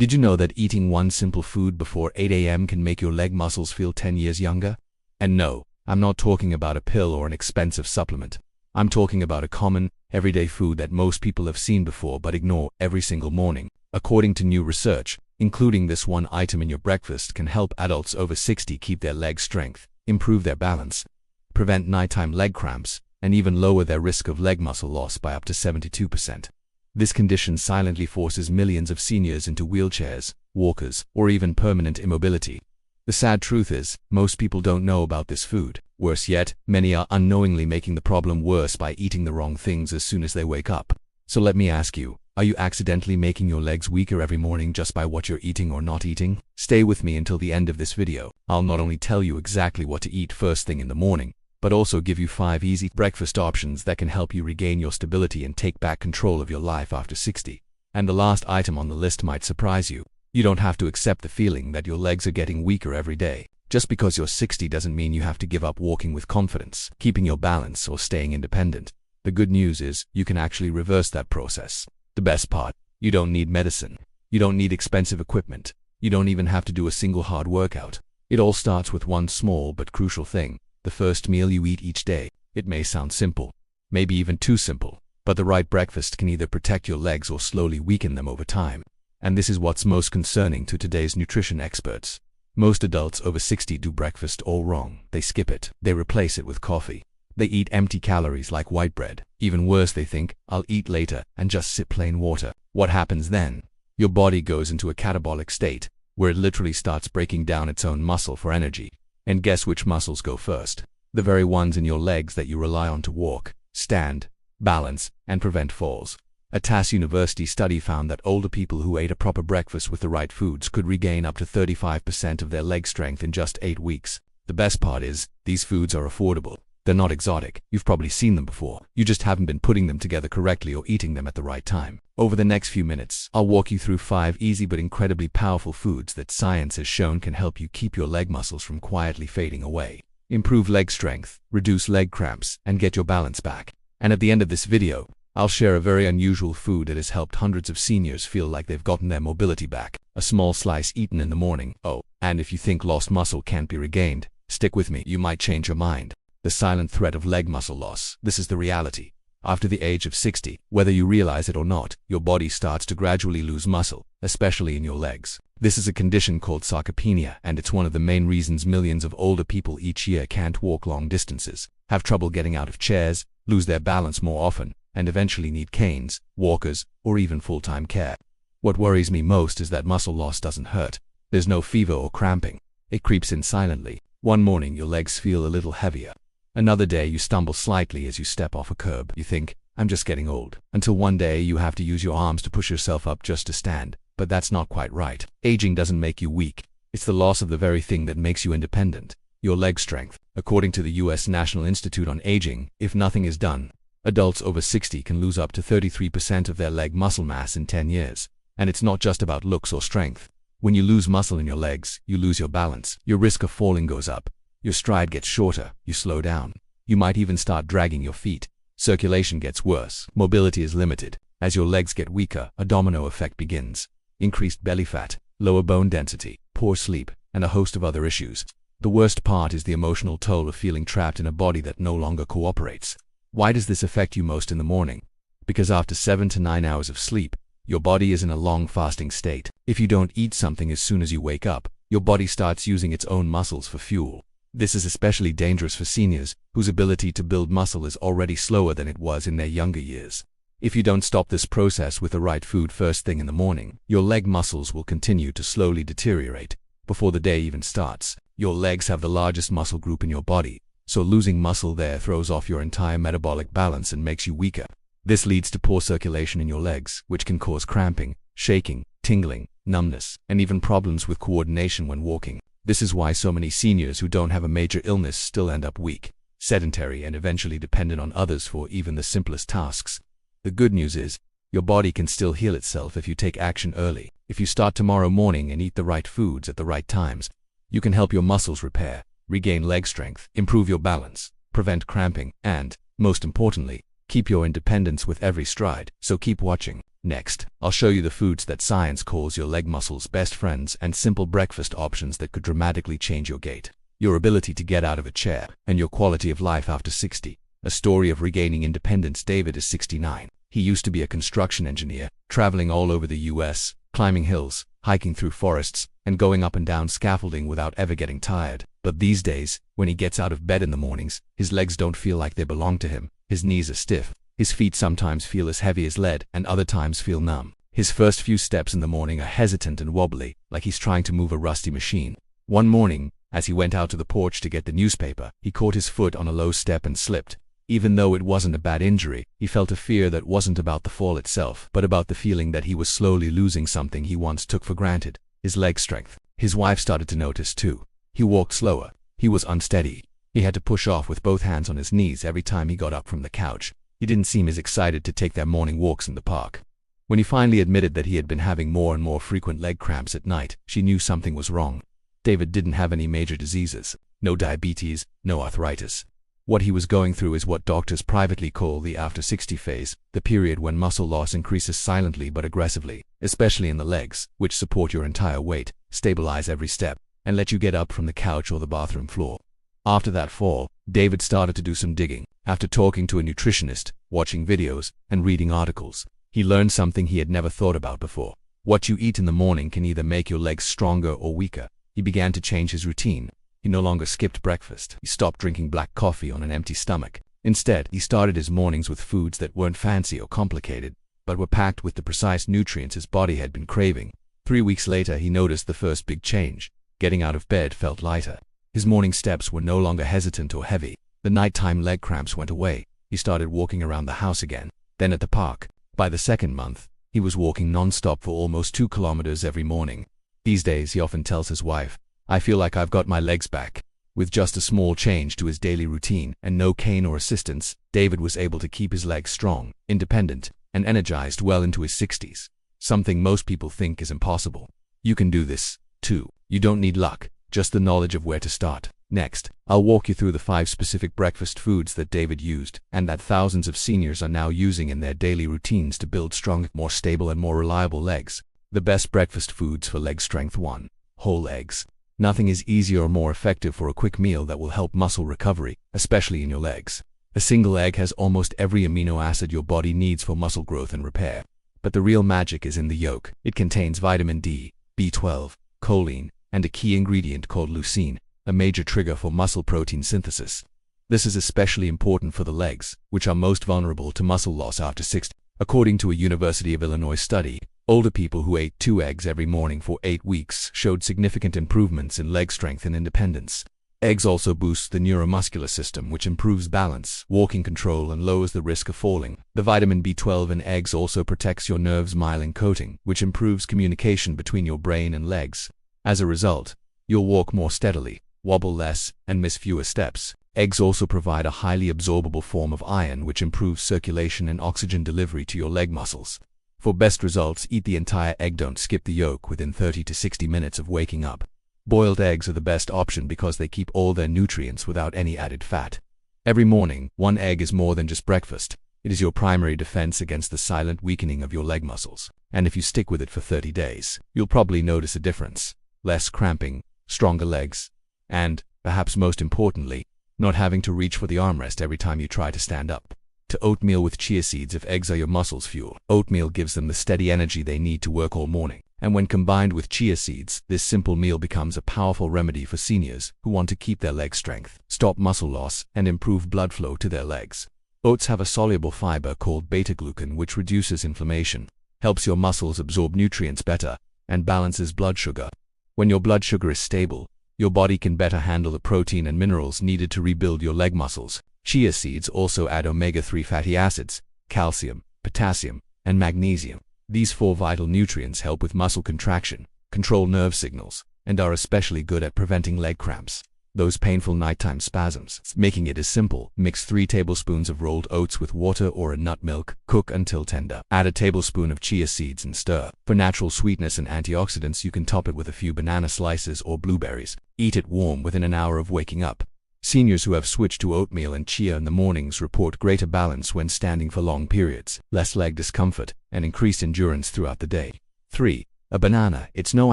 Did you know that eating one simple food before 8 a.m. can make your leg muscles feel 10 years younger? And no, I'm not talking about a pill or an expensive supplement. I'm talking about a common, everyday food that most people have seen before but ignore every single morning. According to new research, including this one item in your breakfast can help adults over 60 keep their leg strength, improve their balance, prevent nighttime leg cramps, and even lower their risk of leg muscle loss by up to 72%. This condition silently forces millions of seniors into wheelchairs, walkers, or even permanent immobility. The sad truth is, most people don't know about this food. Worse yet, many are unknowingly making the problem worse by eating the wrong things as soon as they wake up. So let me ask you, are you accidentally making your legs weaker every morning just by what you're eating or not eating? Stay with me until the end of this video. I'll not only tell you exactly what to eat first thing in the morning, but also give you 5 easy breakfast options that can help you regain your stability and take back control of your life after 60. And the last item on the list might surprise you. You don't have to accept the feeling that your legs are getting weaker every day. Just because you're 60 doesn't mean you have to give up walking with confidence, keeping your balance, or staying independent. The good news is, you can actually reverse that process. The best part, you don't need medicine. You don't need expensive equipment. You don't even have to do a single hard workout. It all starts with one small but crucial thing: the first meal you eat each day. It may sound simple, maybe even too simple, but the right breakfast can either protect your legs or slowly weaken them over time. And this is what's most concerning to today's nutrition experts. Most adults over 60 do breakfast all wrong. They skip it. They replace it with coffee. They eat empty calories like white bread. Even worse, they think, "I'll eat later," and just sip plain water. What happens then? Your body goes into a catabolic state, where it literally starts breaking down its own muscle for energy. And guess which muscles go first? The very ones in your legs that you rely on to walk, stand, balance, and prevent falls. A TAS University study found that older people who ate a proper breakfast with the right foods could regain up to 35% of their leg strength in just 8 weeks. The best part is, these foods are affordable. They're not exotic. You've probably seen them before. You just haven't been putting them together correctly or eating them at the right time. Over the next few minutes, I'll walk you through 5 easy but incredibly powerful foods that science has shown can help you keep your leg muscles from quietly fading away, improve leg strength, reduce leg cramps, and get your balance back. And at the end of this video, I'll share a very unusual food that has helped hundreds of seniors feel like they've gotten their mobility back. A small slice eaten in the morning. Oh, and if you think lost muscle can't be regained, stick with me. You might change your mind. The silent threat of leg muscle loss. This is the reality. After the age of 60, whether you realize it or not, your body starts to gradually lose muscle, especially in your legs. This is a condition called sarcopenia, and it's one of the main reasons millions of older people each year can't walk long distances, have trouble getting out of chairs, lose their balance more often, and eventually need canes, walkers, or even full-time care. What worries me most is that muscle loss doesn't hurt. There's no fever or cramping. It creeps in silently. One morning your legs feel a little heavier. Another day you stumble slightly as you step off a curb. You think, "I'm just getting old." Until one day you have to use your arms to push yourself up just to stand. But that's not quite right. Aging doesn't make you weak. It's the loss of the very thing that makes you independent: your leg strength. According to the US National Institute on Aging, if nothing is done, adults over 60 can lose up to 33% of their leg muscle mass in 10 years. And it's not just about looks or strength. When you lose muscle in your legs, you lose your balance. Your risk of falling goes up. Your stride gets shorter. You slow down. You might even start dragging your feet. Circulation gets worse. Mobility is limited. As your legs get weaker, a domino effect begins. Increased belly fat, lower bone density, poor sleep, and a host of other issues. The worst part is the emotional toll of feeling trapped in a body that no longer cooperates. Why does this affect you most in the morning? Because after 7 to 9 hours of sleep, your body is in a long fasting state. If you don't eat something as soon as you wake up, your body starts using its own muscles for fuel. This is especially dangerous for seniors, whose ability to build muscle is already slower than it was in their younger years. If you don't stop this process with the right food first thing in the morning, your leg muscles will continue to slowly deteriorate. Before the day even starts, your legs have the largest muscle group in your body, so losing muscle there throws off your entire metabolic balance and makes you weaker. This leads to poor circulation in your legs, which can cause cramping, shaking, tingling, numbness, and even problems with coordination when walking. This is why so many seniors who don't have a major illness still end up weak, sedentary, and eventually dependent on others for even the simplest tasks. The good news is, your body can still heal itself if you take action early. If you start tomorrow morning and eat the right foods at the right times, you can help your muscles repair, regain leg strength, improve your balance, prevent cramping, and, most importantly, keep your independence with every stride. So keep watching. Next, I'll show you the foods that science calls your leg muscles' best friends and simple breakfast options that could dramatically change your gait, your ability to get out of a chair, and your quality of life after 60. A story of regaining independence. David is 69. He used to be a construction engineer, traveling all over the US, climbing hills, hiking through forests, and going up and down scaffolding without ever getting tired. But these days, when he gets out of bed in the mornings, his legs don't feel like they belong to him. His knees are stiff. His feet sometimes feel as heavy as lead and other times feel numb. His first few steps in the morning are hesitant and wobbly, like he's trying to move a rusty machine. One morning, as he went out to the porch to get the newspaper, he caught his foot on a low step and slipped. Even though it wasn't a bad injury, he felt a fear that wasn't about the fall itself, but about the feeling that he was slowly losing something he once took for granted: his leg strength. His wife started to notice too. He walked slower. He was unsteady. He had to push off with both hands on his knees every time he got up from the couch. He didn't seem as excited to take their morning walks in the park. When he finally admitted that he had been having more and more frequent leg cramps at night, she knew something was wrong. David didn't have any major diseases. No diabetes, no arthritis. What he was going through is what doctors privately call the after 60 phase, the period when muscle loss increases silently but aggressively, especially in the legs, which support your entire weight, stabilize every step, and let you get up from the couch or the bathroom floor. After that fall, David started to do some digging. After talking to a nutritionist, watching videos, and reading articles, he learned something he had never thought about before. What you eat in the morning can either make your legs stronger or weaker. He began to change his routine. He no longer skipped breakfast. He stopped drinking black coffee on an empty stomach. Instead, he started his mornings with foods that weren't fancy or complicated, but were packed with the precise nutrients his body had been craving. 3 weeks later, he noticed the first big change. Getting out of bed felt lighter. His morning steps were no longer hesitant or heavy. The nighttime leg cramps went away. He started walking around the house again, then at the park. By the second month, he was walking non-stop for almost 2 kilometers every morning. These days, he often tells his wife, "I feel like I've got my legs back." With just a small change to his daily routine and no cane or assistance, David was able to keep his legs strong, independent, and energized well into his 60s. Something most people think is impossible. You can do this, too. You don't need luck, just the knowledge of where to start. Next, I'll walk you through the 5 specific breakfast foods that David used, and that thousands of seniors are now using in their daily routines to build stronger, more stable, and more reliable legs. The best breakfast foods for leg strength. 1. Whole eggs. Nothing is easier or more effective for a quick meal that will help muscle recovery, especially in your legs. A single egg has almost every amino acid your body needs for muscle growth and repair. But the real magic is in the yolk. It contains vitamin D, B12, choline, and a key ingredient called leucine, a major trigger for muscle protein synthesis. This is especially important for the legs, which are most vulnerable to muscle loss after 60. According to a University of Illinois study, older people who ate 2 eggs every morning for 8 weeks showed significant improvements in leg strength and independence. Eggs also boost the neuromuscular system, which improves balance, walking control, and lowers the risk of falling. The vitamin B12 in eggs also protects your nerves' myelin coating, which improves communication between your brain and legs. As a result, you'll walk more steadily, wobble less, and miss fewer steps. Eggs also provide a highly absorbable form of iron, which improves circulation and oxygen delivery to your leg muscles. For best results, eat the entire egg. Don't skip the yolk within 30 to 60 minutes of waking up. Boiled eggs are the best option because they keep all their nutrients without any added fat. Every morning, 1 egg is more than just breakfast. It is your primary defense against the silent weakening of your leg muscles. And if you stick with it for 30 days, you'll probably notice a difference. Less cramping, stronger legs, and, perhaps most importantly, not having to reach for the armrest every time you try to stand up. To oatmeal with chia seeds. If eggs are your muscles' fuel, oatmeal gives them the steady energy they need to work all morning. And when combined with chia seeds, this simple meal becomes a powerful remedy for seniors who want to keep their leg strength, stop muscle loss, and improve blood flow to their legs. Oats have a soluble fiber called beta-glucan, which reduces inflammation, helps your muscles absorb nutrients better, and balances blood sugar. When your blood sugar is stable, your body can better handle the protein and minerals needed to rebuild your leg muscles. Chia seeds also add omega-3 fatty acids, calcium, potassium, and magnesium. These 4 vital nutrients help with muscle contraction, control nerve signals, and are especially good at preventing leg cramps, those painful nighttime spasms. Making it is simple. Mix 3 tablespoons of rolled oats with water or a nut milk. Cook until tender. Add a tablespoon of chia seeds and stir. For natural sweetness and antioxidants, you can top it with a few banana slices or blueberries. Eat it warm within an hour of waking up. Seniors who have switched to oatmeal and chia in the mornings report greater balance when standing for long periods, less leg discomfort, and increased endurance throughout the day. 3. A banana. It's no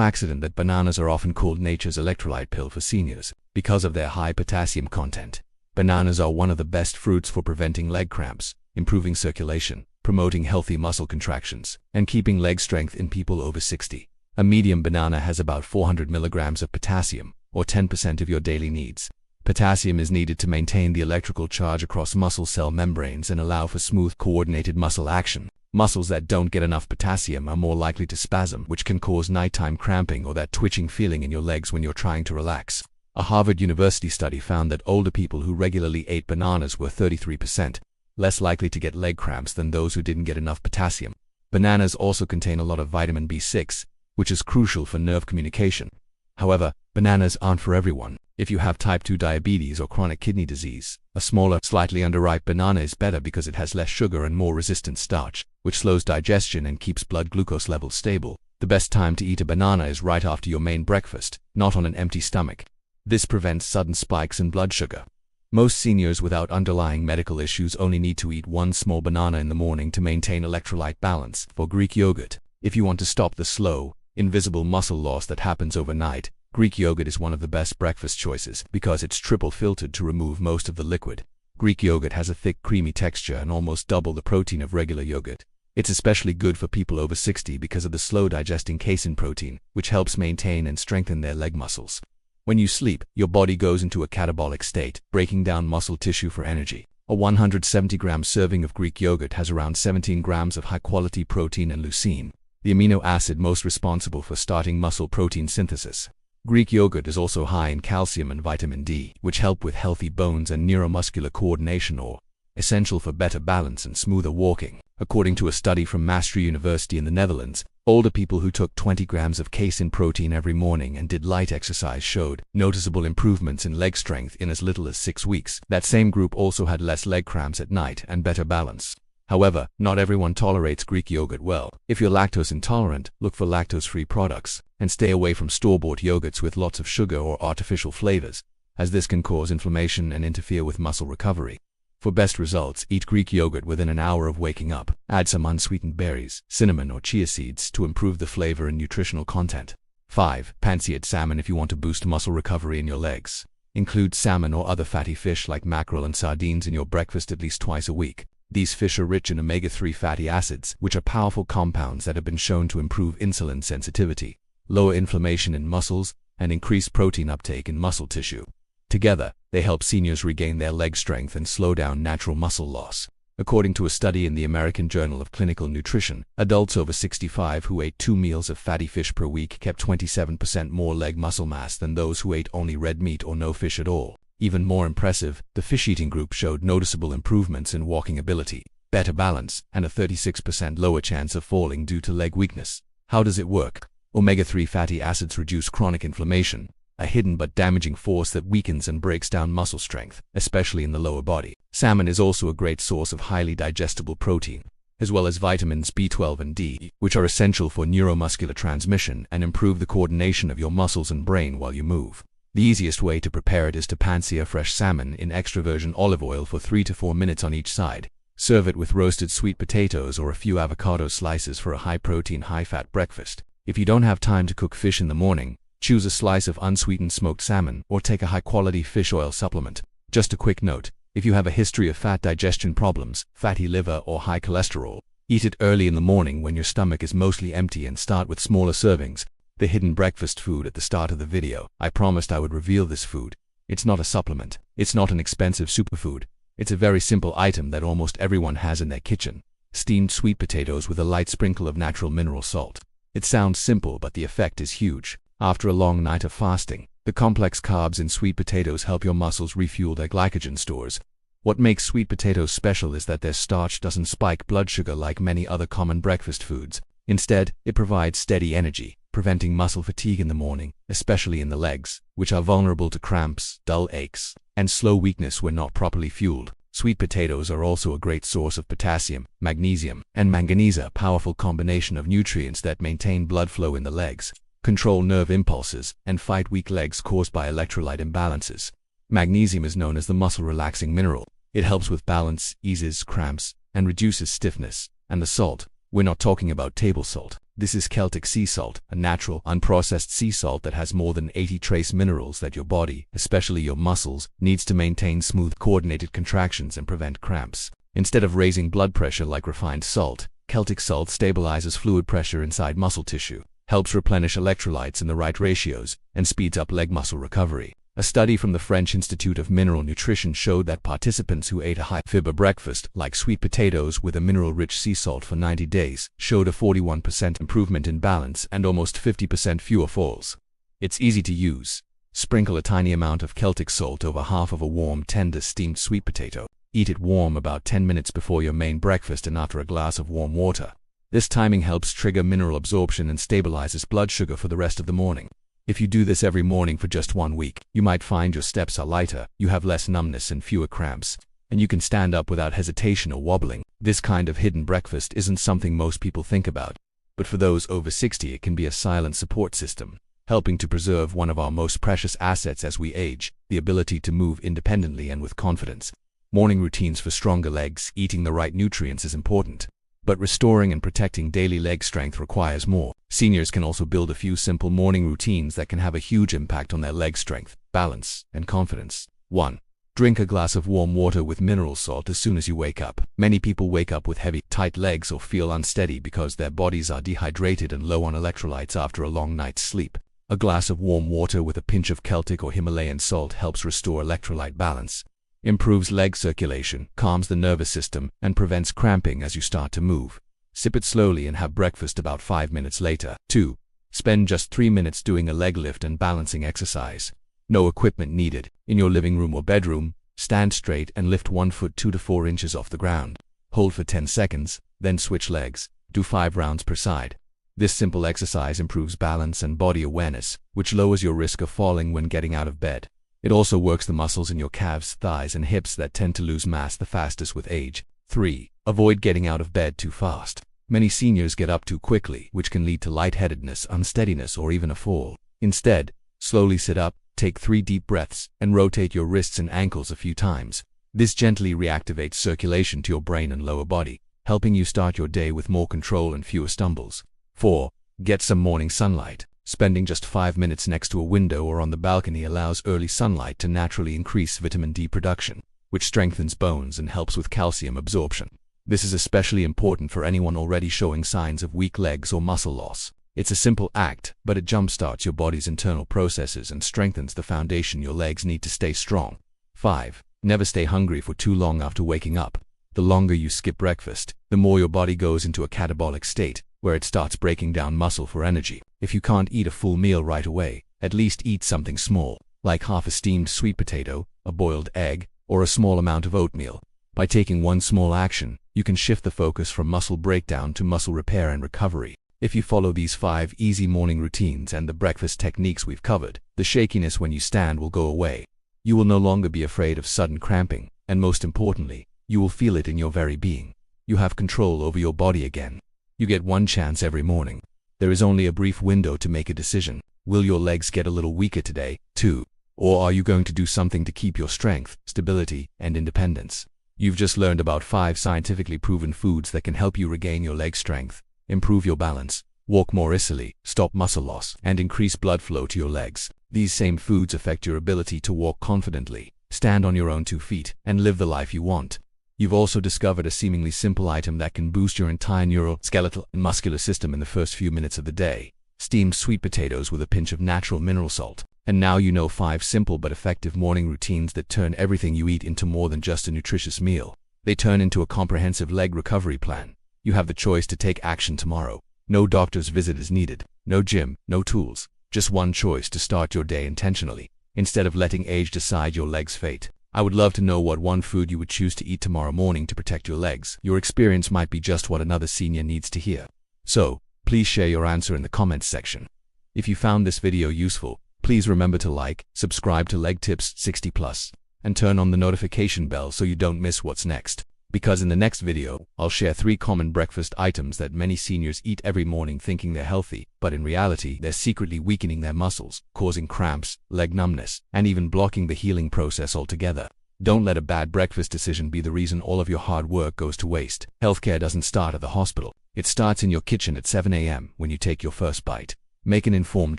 accident that bananas are often called nature's electrolyte pill for seniors, because of their high potassium content. Bananas are one of the best fruits for preventing leg cramps, improving circulation, promoting healthy muscle contractions, and keeping leg strength in people over 60. A medium banana has about 400 milligrams of potassium, or 10% of your daily needs. Potassium is needed to maintain the electrical charge across muscle cell membranes and allow for smooth, coordinated muscle action. Muscles that don't get enough potassium are more likely to spasm, which can cause nighttime cramping or that twitching feeling in your legs when you're trying to relax. A Harvard University study found that older people who regularly ate bananas were 33% less likely to get leg cramps than those who didn't get enough potassium. Bananas also contain a lot of vitamin B6, which is crucial for nerve communication. However, bananas aren't for everyone. If you have type 2 diabetes or chronic kidney disease, a smaller, slightly underripe banana is better because it has less sugar and more resistant starch, which slows digestion and keeps blood glucose levels stable. The best time to eat a banana is right after your main breakfast, not on an empty stomach. This prevents sudden spikes in blood sugar. Most seniors without underlying medical issues only need to eat one small banana in the morning to maintain electrolyte balance. For Greek yogurt, if you want to stop the slow, invisible muscle loss that happens overnight, Greek yogurt is one of the best breakfast choices because it's triple filtered to remove most of the liquid. Greek yogurt has a thick, creamy texture and almost double the protein of regular yogurt. It's especially good for people over 60 because of the slow digesting casein protein, which helps maintain and strengthen their leg muscles. When you sleep, your body goes into a catabolic state, breaking down muscle tissue for energy. A 170-gram serving of Greek yogurt has around 17 grams of high-quality protein and leucine, the amino acid most responsible for starting muscle protein synthesis. Greek yogurt is also high in calcium and vitamin D, which help with healthy bones and neuromuscular coordination, or essential for better balance and smoother walking. According to a study from Maastricht University in the Netherlands, older people who took 20 grams of casein protein every morning and did light exercise showed noticeable improvements in leg strength in as little as 6 weeks. That same group also had less leg cramps at night and better balance. However, not everyone tolerates Greek yogurt well. If you're lactose intolerant, look for lactose-free products and stay away from store-bought yogurts with lots of sugar or artificial flavors, as this can cause inflammation and interfere with muscle recovery. For best results, eat Greek yogurt within an hour of waking up. Add some unsweetened berries, cinnamon or chia seeds to improve the flavor and nutritional content. 5. Pan-seared salmon. If you want to boost muscle recovery in your legs, include salmon or other fatty fish like mackerel and sardines in your breakfast at least twice a week. These fish are rich in omega-3 fatty acids, which are powerful compounds that have been shown to improve insulin sensitivity, lower inflammation in muscles, and increase protein uptake in muscle tissue. Together, they help seniors regain their leg strength and slow down natural muscle loss. According to a study in the American Journal of Clinical Nutrition, adults over 65 who ate 2 meals of fatty fish per week kept 27% more leg muscle mass than those who ate only red meat or no fish at all. Even more impressive, the fish-eating group showed noticeable improvements in walking ability, better balance, and a 36% lower chance of falling due to leg weakness. How does it work? Omega-3 fatty acids reduce chronic inflammation, a hidden but damaging force that weakens and breaks down muscle strength, especially in the lower body. Salmon is also a great source of highly digestible protein, as well as vitamins B12 and D, which are essential for neuromuscular transmission and improve the coordination of your muscles and brain while you move. The easiest way to prepare it is to pan-sear fresh salmon in extra virgin olive oil for 3 to 4 minutes on each side. Serve it with roasted sweet potatoes or a few avocado slices for a high-protein, high-fat breakfast. If you don't have time to cook fish in the morning, choose a slice of unsweetened smoked salmon or take a high-quality fish oil supplement. Just a quick note, if you have a history of fat digestion problems, fatty liver, or high cholesterol, eat it early in the morning when your stomach is mostly empty and start with smaller servings. The hidden breakfast food at the start of the video. I promised I would reveal this food. It's not a supplement. It's not an expensive superfood. It's a very simple item that almost everyone has in their kitchen. Steamed sweet potatoes with a light sprinkle of natural mineral salt. It sounds simple, but the effect is huge. After a long night of fasting, the complex carbs in sweet potatoes help your muscles refuel their glycogen stores. What makes sweet potatoes special is that their starch doesn't spike blood sugar like many other common breakfast foods. Instead, it provides steady energy, preventing muscle fatigue in the morning, especially in the legs, which are vulnerable to cramps, dull aches, and slow weakness when not properly fueled. Sweet potatoes are also a great source of potassium, magnesium, and manganese, a powerful combination of nutrients that maintain blood flow in the legs, control nerve impulses, and fight weak legs caused by electrolyte imbalances. Magnesium is known as the muscle-relaxing mineral. It helps with balance, eases cramps, and reduces stiffness. And the salt, we're not talking about table salt. This is Celtic sea salt, a natural, unprocessed sea salt that has more than 80 trace minerals that your body, especially your muscles, needs to maintain smooth, coordinated contractions and prevent cramps. Instead of raising blood pressure like refined salt, Celtic salt stabilizes fluid pressure inside muscle tissue, helps replenish electrolytes in the right ratios, and speeds up leg muscle recovery. A study from the French Institute of Mineral Nutrition showed that participants who ate a high-fiber breakfast, like sweet potatoes with a mineral-rich sea salt for 90 days, showed a 41% improvement in balance and almost 50% fewer falls. It's easy to use. Sprinkle a tiny amount of Celtic salt over half of a warm, tender steamed sweet potato. Eat it warm about 10 minutes before your main breakfast and after a glass of warm water. This timing helps trigger mineral absorption and stabilizes blood sugar for the rest of the morning. If you do this every morning for just 1 week, you might find your steps are lighter, you have less numbness and fewer cramps, and you can stand up without hesitation or wobbling. This kind of hidden breakfast isn't something most people think about, but for those over 60 it can be a silent support system, helping to preserve one of our most precious assets as we age, the ability to move independently and with confidence. Morning routines for stronger legs. Eating the right nutrients is important, but restoring and protecting daily leg strength requires more. Seniors can also build a few simple morning routines that can have a huge impact on their leg strength, balance, and confidence. 1. Drink a glass of warm water with mineral salt as soon as you wake up. Many people wake up with heavy, tight legs or feel unsteady because their bodies are dehydrated and low on electrolytes after a long night's sleep. A glass of warm water with a pinch of Celtic or Himalayan salt helps restore electrolyte balance, improves leg circulation, calms the nervous system, and prevents cramping as you start to move. Sip it slowly and have breakfast about 5 minutes later. 2. Spend just 3 minutes doing a leg lift and balancing exercise. No equipment needed. In your living room or bedroom, stand straight and lift 1 foot 2 to 4 inches off the ground. Hold for 10 seconds, then switch legs. Do 5 rounds per side. This simple exercise improves balance and body awareness, which lowers your risk of falling when getting out of bed. It also works the muscles in your calves, thighs, and hips that tend to lose mass the fastest with age. 3. Avoid getting out of bed too fast. Many seniors get up too quickly, which can lead to lightheadedness, unsteadiness, or even a fall. Instead, slowly sit up, take 3 deep breaths, and rotate your wrists and ankles a few times. This gently reactivates circulation to your brain and lower body, helping you start your day with more control and fewer stumbles. 4. Get some morning sunlight. Spending just 5 minutes next to a window or on the balcony allows early sunlight to naturally increase vitamin D production, which strengthens bones and helps with calcium absorption. This is especially important for anyone already showing signs of weak legs or muscle loss. It's a simple act, but it jumpstarts your body's internal processes and strengthens the foundation your legs need to stay strong. 5. Never stay hungry for too long after waking up. The longer you skip breakfast, the more your body goes into a catabolic state, where it starts breaking down muscle for energy. If you can't eat a full meal right away, at least eat something small, like half a steamed sweet potato, a boiled egg, or a small amount of oatmeal. By taking one small action, you can shift the focus from muscle breakdown to muscle repair and recovery. If you follow these 5 easy morning routines and the breakfast techniques we've covered, the shakiness when you stand will go away. You will no longer be afraid of sudden cramping, and most importantly, you will feel it in your very being. You have control over your body again. You get one chance every morning. There is only a brief window to make a decision. Will your legs get a little weaker today, too? Or are you going to do something to keep your strength, stability, and independence? You've just learned about 5 scientifically proven foods that can help you regain your leg strength, improve your balance, walk more easily, stop muscle loss, and increase blood flow to your legs. These same foods affect your ability to walk confidently, stand on your own 2 feet, and live the life you want. You've also discovered a seemingly simple item that can boost your entire neural, skeletal, and muscular system in the first few minutes of the day. Steamed sweet potatoes with a pinch of natural mineral salt. And now you know 5 simple but effective morning routines that turn everything you eat into more than just a nutritious meal. They turn into a comprehensive leg recovery plan. You have the choice to take action tomorrow. No doctor's visit is needed, no gym, no tools. Just one choice to start your day intentionally, instead of letting age decide your leg's fate. I would love to know what one food you would choose to eat tomorrow morning to protect your legs. Your experience might be just what another senior needs to hear. So, please share your answer in the comments section. If you found this video useful, please remember to like, subscribe to Leg Tips 60+, and turn on the notification bell so you don't miss what's next. Because in the next video, I'll share 3 common breakfast items that many seniors eat every morning thinking they're healthy, but in reality, they're secretly weakening their muscles, causing cramps, leg numbness, and even blocking the healing process altogether. Don't let a bad breakfast decision be the reason all of your hard work goes to waste. Healthcare doesn't start at the hospital. It starts in your kitchen at 7 a.m. when you take your first bite. Make an informed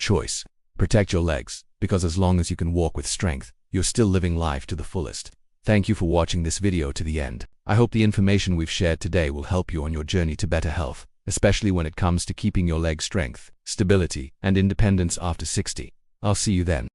choice. Protect your legs, because as long as you can walk with strength, you're still living life to the fullest. Thank you for watching this video to the end. I hope the information we've shared today will help you on your journey to better health, especially when it comes to keeping your leg strength, stability, and independence after 60. I'll see you then.